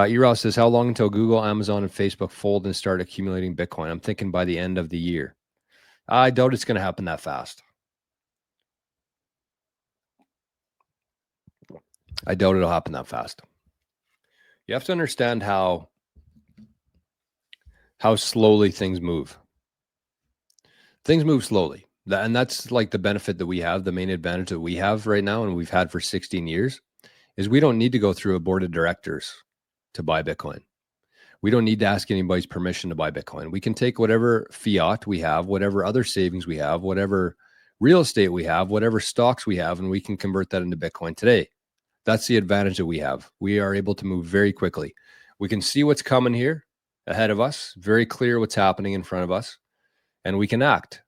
Eros says, how long until Google, Amazon, and Facebook fold and start accumulating Bitcoin? I'm thinking by the end of the year. I doubt it's going to happen that fast. I doubt it'll happen that fast. You have to understand how slowly things move. Things move slowly. And that's like the benefit that we have, the main advantage that we have right now, and we've had for 16 years, is we don't need to go through a board of directors to buy Bitcoin. We don't need to ask anybody's permission to buy Bitcoin. We can take whatever fiat we have, whatever other savings we have, whatever real estate we have, whatever stocks we have, and we can convert that into Bitcoin today. That's the advantage that we have. We are able to move very quickly. We can see what's coming here ahead of us, very clear what's happening in front of us, and we can act.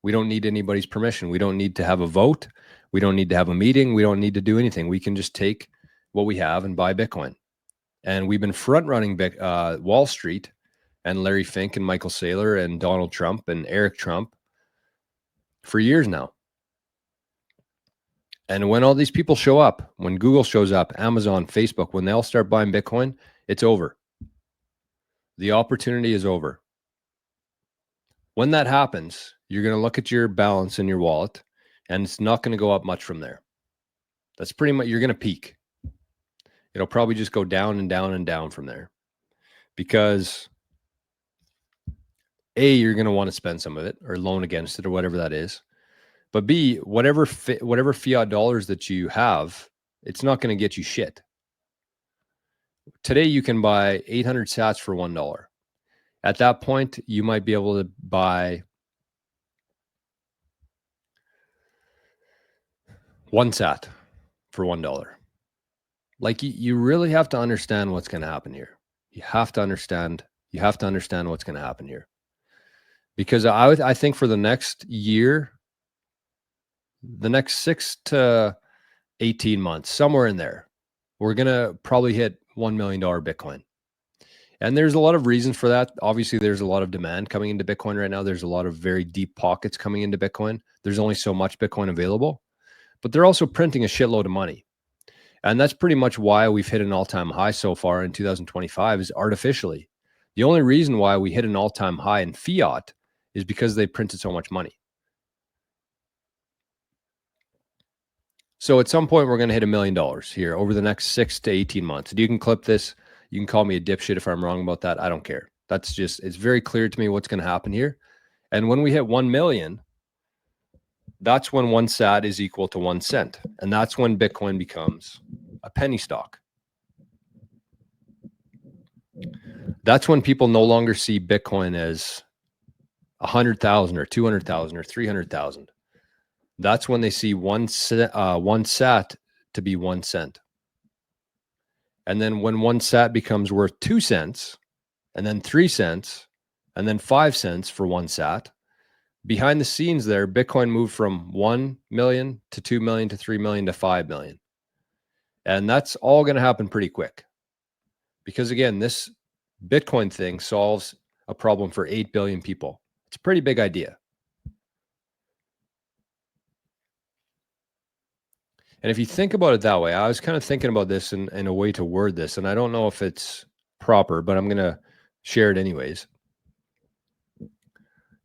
We don't need anybody's permission. We don't need to have a vote. We don't need to have a meeting. We don't need to do anything. We can just take what we have and buy Bitcoin. And we've been front running Wall Street and Larry Fink and Michael Saylor and Donald Trump and Eric Trump for years now. And when all these people show up, when Google shows up, Amazon, Facebook, when they all start buying Bitcoin, it's over. The opportunity is over. When that happens, you're going to look at your balance in your wallet, and it's not going to go up much from there. That's pretty much, you're going to peak. It'll probably just go down and down and down from there, because A, you're going to want to spend some of it or loan against it or whatever that is. But B, whatever fiat dollars that you have, it's not going to get you shit. Today, you can buy 800 sats for $1. At that point, you might be able to buy 1 sat for $1. Like, you really have to understand what's going to happen here. You have to understand what's going to happen here. Because I think for the next year, the next 6 to 18 months, somewhere in there, we're going to probably hit $1 million Bitcoin. And there's a lot of reasons for that. Obviously, there's a lot of demand coming into Bitcoin right now. There's a lot of very deep pockets coming into Bitcoin. There's only so much Bitcoin available, but they're also printing a shitload of money. And that's pretty much why we've hit an all-time high so far in 2025 is artificially. The only reason why we hit an all-time high in fiat is because they printed so much money. So at some point, we're going to hit $1 million here over the next 6 to 18 months. You can clip this. You can call me a dipshit if I'm wrong about that. I don't care. That's just, it's very clear to me what's going to happen here. And when we hit 1 million, that's when 1 sat is equal to 1 cent. And that's when Bitcoin becomes a penny stock. That's when people no longer see Bitcoin as 100,000 or 200,000 or 300,000. That's when they see 1 sat to be 1 cent. And then when 1 sat becomes worth 2 cents, and then 3 cents, and then 5 cents for 1 sat, behind the scenes there, Bitcoin moved from 1 million to 2 million to 3 million to 5 million. And that's all going to happen pretty quick. Because again, this Bitcoin thing solves a problem for 8 billion people. It's a pretty big idea. And if you think about it that way, I was kind of thinking about this in a way to word this, and I don't know if it's proper, but I'm going to share it anyways.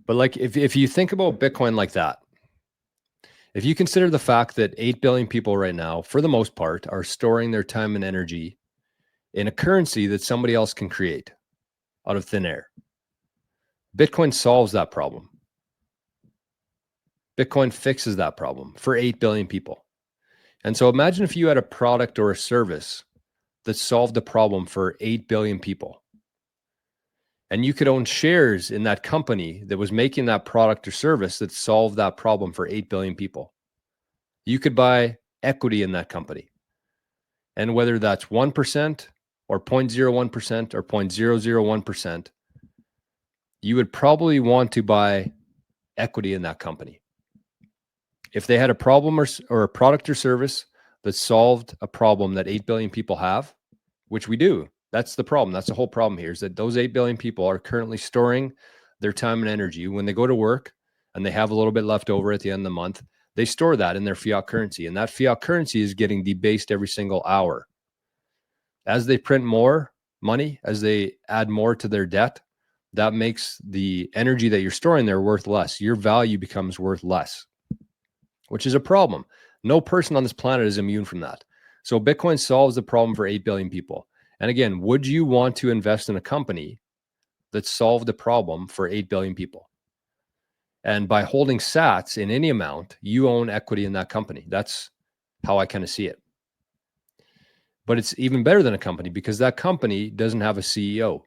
But like, if you think about Bitcoin like that, if you consider the fact that 8 billion people right now, for the most part, are storing their time and energy in a currency that somebody else can create out of thin air, Bitcoin solves that problem. Bitcoin fixes that problem for 8 billion people. And so imagine if you had a product or a service that solved the problem for 8 billion people. And you could own shares in that company that was making that product or service that solved that problem for 8 billion people. You could buy equity in that company. And whether that's 1% or 0.01% or 0.001%, you would probably want to buy equity in that company. If they had a problem or a product or service that solved a problem that 8 billion people have, which we do, that's the problem. That's the whole problem here, is that those 8 billion people are currently storing their time and energy. When they go to work and they have a little bit left over at the end of the month, they store that in their fiat currency. And that fiat currency is getting debased every single hour. As they print more, money, as they add more to their debt, that makes the energy that you're storing there worth less. Your value becomes worth less, which is a problem. No person on this planet is immune from that. So Bitcoin solves the problem for 8 billion people. And again, would you want to invest in a company that solved the problem for 8 billion people? And by holding sats in any amount, you own equity in that company. That's how I kind of see it. But it's even better than a company because that company doesn't have a CEO.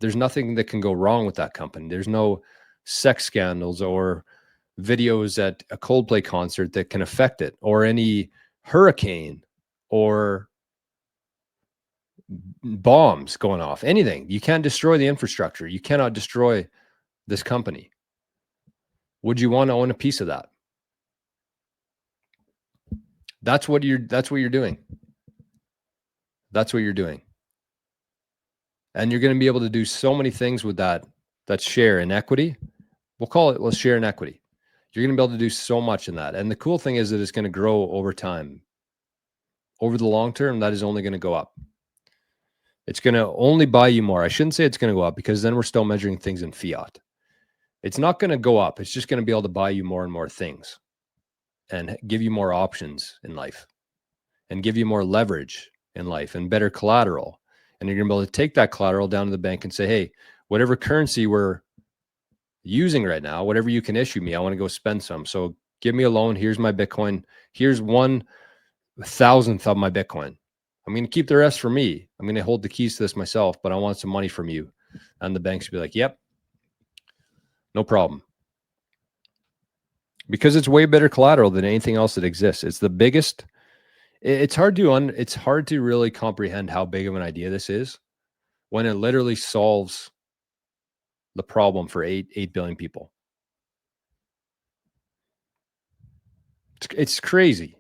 There's nothing that can go wrong with that company. There's no sex scandals or videos at a Coldplay concert that can affect it, or any hurricane or bombs going off, anything. You can't destroy the infrastructure. You cannot destroy this company. Would you want to own a piece of that? That's what you're doing. That's what you're doing. And you're going to be able to do so many things with that share in equity. We'll share in equity. You're going to be able to do so much in that. And the cool thing is that it's going to grow over time. Over the long term, that is only going to go up. It's going to only buy you more. I shouldn't say it's going to go up because then we're still measuring things in fiat. It's not going to go up. It's just going to be able to buy you more and more things and give you more options in life and give you more leverage in life and better collateral. And you're going to be able to take that collateral down to the bank and say, hey, whatever currency we're using right now, whatever you can issue me, I want to go spend some. So give me a loan. Here's my Bitcoin. Here's 1,000th of my Bitcoin. I'm going to keep the rest for me. I'm going to hold the keys to this myself, but I want some money from you. And the banks will be like, yep, no problem. Because it's way better collateral than anything else that exists. It's the biggest. It's hard to really comprehend how big of an idea this is when it literally solves the problem for 8 billion people. It's crazy.